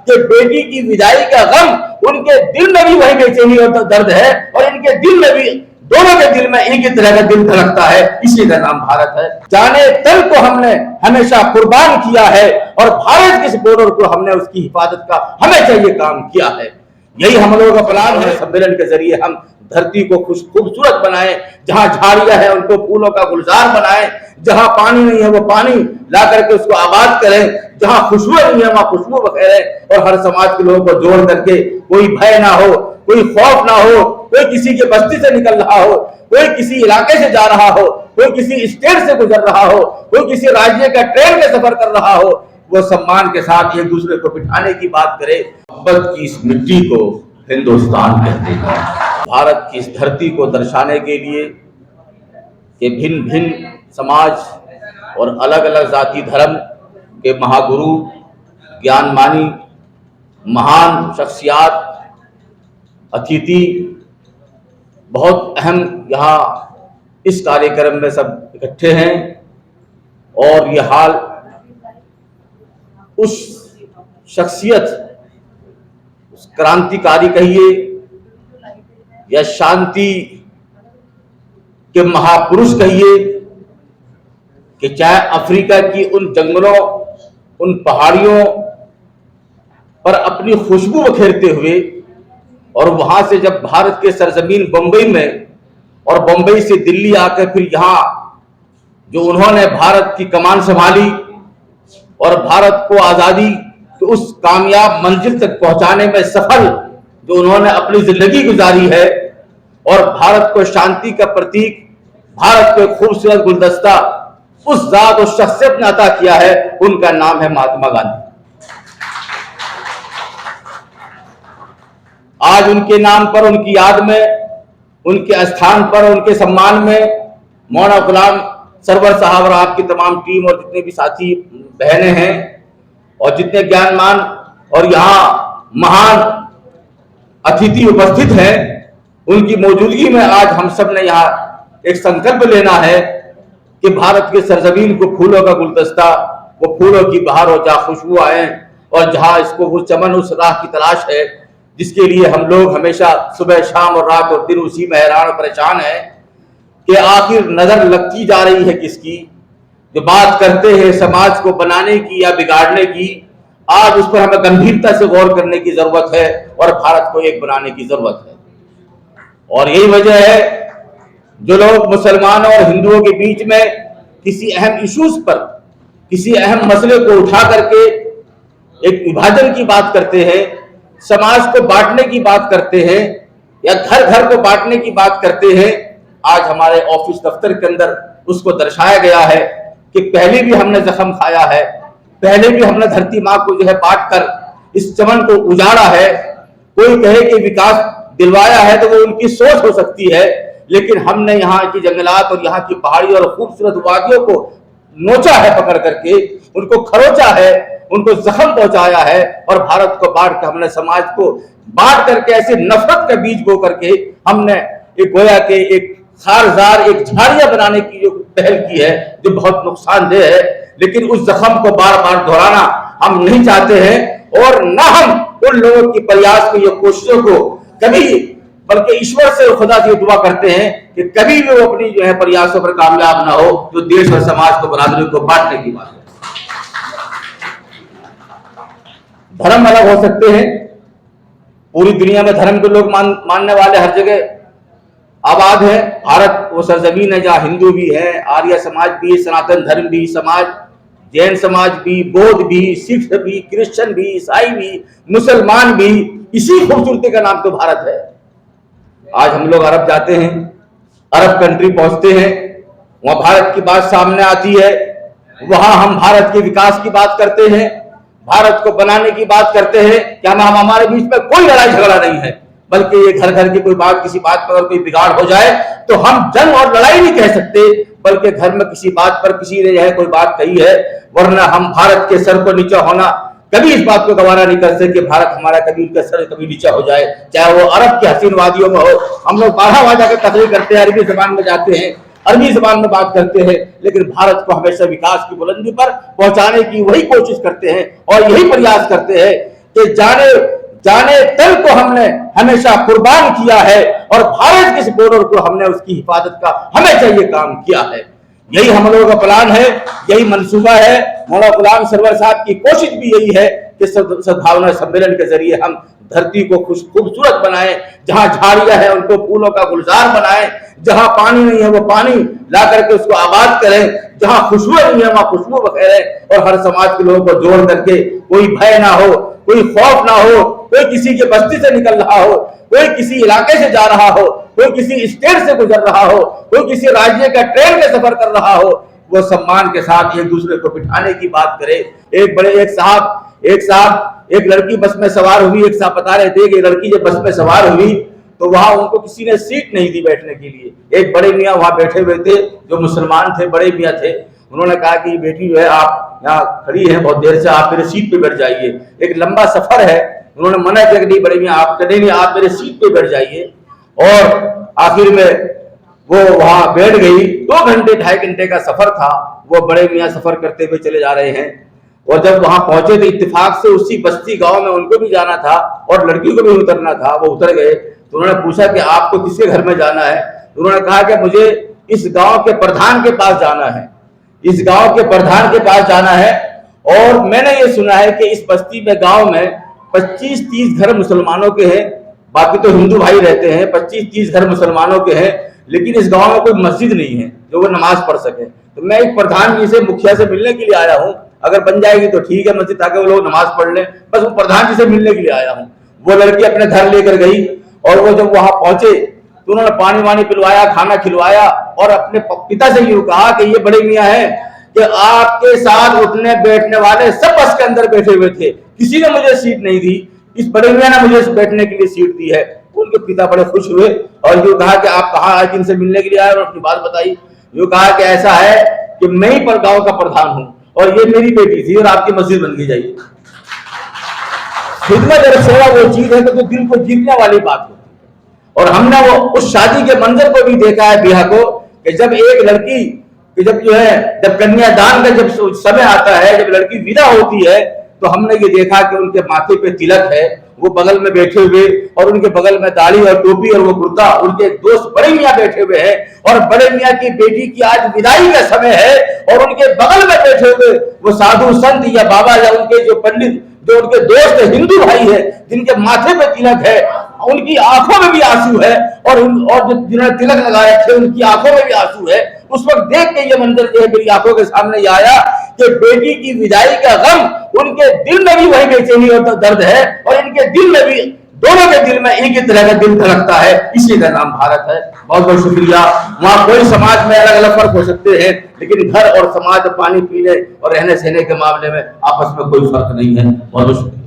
कि बेटी की विदाई का गम उनके दिल में भी वही बेचैनी और दर्द है, और इनके दिल में भी, दोनों के दिल में एक ही तरह का दिल धड़कता है, इसी का नाम भारत है। जाने तन को हमने हमेशा कुर्बान किया है, और भारत के इस बॉर्डर को हमने उसकी हिफाजत का हमेशा ये काम किया है। यही हम लोगों का प्लान है। सम्मेलन के जरिए हम धरती को खूबसूरत बनाएं, जहां झाड़ियां हैं उनको फूलों का गुलजार बनाएं, जहां पानी नहीं है वो पानी ला करके उसको आबाद करें, जहां खुशबू नहीं है वहां खुशबू बखेरें, और हर समाज के लोगों को जोड़ करके कोई भय ना हो, कोई खौफ ना हो, कोई किसी की बस्ती से निकल रहा हो, कोई किसी इलाके से जा रहा हो, कोई किसी स्टेट से गुजर रहा हो, कोई किसी राज्य का ट्रेन में सफर कर रहा हो, वो सम्मान के साथ एक दूसरे को बिठाने की बात करे। मोहब्बत की इस मिट्टी को हिंदुस्तान कहते हैं। भारत की इस धरती को दर्शाने के लिए कि भिन्न भिन्न समाज और अलग अलग जाति धर्म के महागुरु, ज्ञानमानी, महान शख्सियात, अतिथि बहुत अहम यहाँ इस कार्यक्रम में सब इकट्ठे हैं, और ये हाल उस शख्सियत, उस क्रांतिकारी कहिए या शांति के महापुरुष कहिए, कि चाहे अफ्रीका की उन जंगलों, उन पहाड़ियों पर अपनी खुशबू बखेरते हुए, और वहां से जब भारत के सरजमीन बंबई में, और बंबई से दिल्ली आकर फिर यहाँ जो उन्होंने भारत की कमान संभाली और भारत को आजादी की उस कामयाब मंजिल तक पहुंचाने में सफल जो उन्होंने अपनी जिंदगी गुजारी है, और भारत को शांति का प्रतीक, भारत को खूबसूरत गुलदस्ता उस जात और शख्सियत ने अता किया है, उनका नाम है महात्मा गांधी। आज उनके नाम पर, उनकी याद में, उनके स्थान पर, उनके सम्मान में मौलाना गुलाम सरवर साहब और आपकी तमाम टीम और जितने भी साथी बहनें हैं और जितने ज्ञानमान और यहाँ महान अतिथि उपस्थित हैं, उनकी मौजूदगी में आज हम सब ने यहाँ एक संकल्प लेना है कि भारत के सरजमीन को फूलों का गुलदस्ता, वो फूलों की बहार हो, जहाँ खुशबू आए, और जहाँ इसको वो चमन, उस राह की तलाश है जिसके लिए हम लोग हमेशा सुबह शाम और रात और दिन उसी में हैरान और परेशान है कि आखिर नजर लगती जा रही है किसकी। जो बात करते हैं समाज को बनाने की या बिगाड़ने की, आज उस पर हमें गंभीरता से गौर करने की जरूरत है और भारत को एक बनाने की जरूरत है। और यही वजह है जो लोग मुसलमानों और हिंदुओं के बीच में किसी अहम इश्यूज पर, किसी अहम मसले को उठा करके एक विभाजन की बात करते हैं, समाज को बांटने की बात करते हैं, या घर घर को बांटने की बात करते हैं, आज हमारे ऑफिस दफ्तर के अंदर उसको दर्शाया गया है कि पहले भी हमने जख्म खाया है, पहले भी हमने धरती माँ को जो है बांट कर इस चमन को उजाड़ा है। कोई कहे कि विकास दिलवाया है तो वो उनकी सोच हो सकती है, लेकिन हमने यहाँ की जंगलात और यहाँ की पहाड़ी और खूबसूरत वादियों को नोचा है, पकड़ करके उनको खरोचा है, उनको जख्म पहुंचाया है, और भारत को बांट के हमने समाज को बांट करके ऐसे नफरत का बीज बो करके हमने एक गोया के एक खारजार, एक झाड़ियां बनाने की जो पहल की है, जो बहुत नुकसानदेह है। लेकिन उस जख्म को बार बार दोहराना हम नहीं चाहते हैं, और न हम उन लोगों की प्रयास को, ये कोशिशों को कभी, बल्कि ईश्वर से, खुदा से दुआ करते हैं कि कभी भी वो अपनी जो है प्रयासों पर कामयाब ना हो, जो देश और समाज को, बरादरी को बांटने की बात है। धर्म अलग हो सकते हैं, पूरी दुनिया में धर्म के लोग मानने वाले हर जगह आबाद है। भारत वो सरजमीन है जहाँ हिंदू भी है, आर्य समाज भी, सनातन धर्म भी, समाज जैन समाज भी, बौद्ध भी, सिख भी, क्रिश्चियन भी, ईसाई भी, मुसलमान भी, इसी खूबसूरती का नाम तो भारत है। आज हम लोग अरब जाते हैं, अरब कंट्री पहुंचते हैं, वहां भारत की बात सामने आती है, वहां हम भारत के विकास की बात करते हैं, भारत को बनाने की बात करते हैं। क्या हमारे बीच में कोई लड़ाई झगड़ा नहीं है, बल्कि ये घर घर की कोई बात, किसी बात पर अगर कोई बिगाड़ हो जाए तो हम जंग और लड़ाई नहीं कह सकते, बल्कि घर में किसी बात पर किसी ने है कोई बात कही है, वरना हम भारत के सर को नीचा होना कभी इस बात को गवारा नहीं कर सकते कि भारत हमारा कभी उनका सर कभी नीचा हो जाए, चाहे वो अरब के हसीन वादियों में हो। हम लोग 12 वहां जाकर तकरीर करते हैं, अरबी जबान में जाते हैं, अरबी जबान में बात करते हैं, लेकिन भारत को हमेशा विकास की बुलंदी पर पहुंचाने की वही कोशिश करते हैं और यही प्रयास करते हैं कि जाने जाने तल को हमने हमेशा कुर्बान किया है और भारत के इस बॉर्डर को हमने उसकी हिफाजत का हमेशा ये काम किया है। यही हम लोगों का प्लान है, यही मंसूबा है। मौलाना गुलाम सरवर साहब की कोशिश भी यही है कि सद्भावना सम्मेलन के जरिए हम धरती को खूबसूरत बनाएं, जहां झाड़ियां हैं उनको फूलों का गुलजार बनाएं, जहां पानी नहीं है वो पानी ला करके उसको आबाद करें, जहां खुशबू नहीं है वहां खुशबू बखेरें और हर समाज के लोगों को जोड़ करके कोई भय ना हो, कोई खौफ ना हो, कोई किसी के बस्ती से निकल रहा हो, कोई किसी इलाके से जा रहा हो, कोई किसी स्टेट से गुजर रहा हो, कोई किसी राज्य का ट्रेन में सफर कर रहा हो, वो सम्मान के साथ एक दूसरे को बिठाने की बात करे। एक लड़की बस में सवार हुई, एक साहब बता रहे थे कि लड़की जब बस में सवार हुई तो वहां उनको किसी ने सीट नहीं दी बैठने के लिए। एक बड़े मियाँ वहां बैठे हुए थे जो मुसलमान थे, बड़े मियाँ थे। उन्होंने कहा कि बेटी जो है आप यहाँ खड़ी है बहुत देर से, आप मेरे सीट पे बैठ जाइए, एक लंबा सफर है। उन्होंने मना किया कि नहीं बड़े मियाँ आप नहीं, आप मेरे सीट पे बैठ जाइए। और आखिर में वो वहां बैठ गई। 2 घंटे 2.5 घंटे का सफर था। वो बड़े मियाँ सफर करते हुए चले जा रहे हैं और जब वहां पहुंचे तो इत्तेफाक से उसी बस्ती गांव में उनको भी जाना था और लड़की को भी उतरना था। वो उतर गए तो उन्होंने पूछा कि आपको किसके घर में जाना है? उन्होंने कहा कि मुझे इस गांव के प्रधान के पास जाना है, इस गांव के प्रधान के पास जाना है। और मैंने ये सुना है कि इस बस्ती में गांव में 25-30 घर मुसलमानों के हैं, बाकी तो हिंदू भाई रहते हैं। 25-30 घर मुसलमानों के हैं, लेकिन इस गांव में कोई मस्जिद नहीं है जो वो नमाज पढ़ सके। तो मैं एक प्रधान जी से, मुखिया से मिलने के लिए आया हूँ। अगर बन जाएगी तो ठीक है मस्जिद, ताकि वो लोग नमाज पढ़ लें। बस वो प्रधान जी से मिलने के लिए आया हूँ। वो लड़की अपने घर लेकर गई और वो जब वहां पहुंचे तो उन्होंने पानी वानी पिलवाया, खाना खिलवाया और अपने पिता से यूं कहा कि ये बड़े मियाँ हैं कि आपके साथ उठने बैठने वाले सब बस के अंदर बैठे हुए थे, किसी ने मुझे सीट नहीं दी, इस बड़े मियाँ ने मुझे बैठने के लिए सीट दी है। उनके पिता बड़े खुश हुए और यूं कहा कि आप कहाँ आए, किनसे मिलने के लिए आए, और अपनी बात बताई। यूं कहा कि ऐसा है कि मैं ही पर गाँव का प्रधान हूँ और ये मेरी बेटी थी और आपकी मस्जिद बन के जाइए। खिदमत और सेवा वो चीज है तो दिल को जीतने वाली बात होती है। और हमने वो उस शादी के मंजर को भी देखा है ब्याह को, कि जब एक लड़की जब जो है जब कन्यादान का जब समय आता है, जब लड़की विदा होती है, तो हमने ये देखा कि उनके माथे पे तिलक है, वो बगल में बैठे हुए और उनके बगल में दाढ़ी और टोपी और वो कुर्ता, उनके दोस्त बड़े मियाँ बैठे हुए हैं और बड़े मियाँ की बेटी की आज विदाई का समय है और उनके बगल में बैठे हुए वो साधु संत या बाबा या उनके जो पंडित जो उनके दोस्त हिंदू भाई है, जिनके माथे पे तिलक है, उनकी आंखों में भी आंसू है और जो जिन्होंने तिलक लगाए थे उनकी आंखों में भी आंसू है। उस वक्त देख के ये मंजर जो है मेरी आंखों के सामने ये आया कि बेटी की विदाई का गम उनके दिल में भी वही बेचैनी और दर्द है और इनके दिल में भी, दोनों के दिल में एक ही तरह का दिल धड़कता है। इसी का नाम भारत है। बहुत बहुत शुक्रिया। वहां कोई समाज में अलग अलग फर्क हो सकते हैं, लेकिन घर और समाज पानी पीने और रहने सहने के मामले में आपस में कोई फर्क नहीं है। बहुत बहुत शुक्रिया।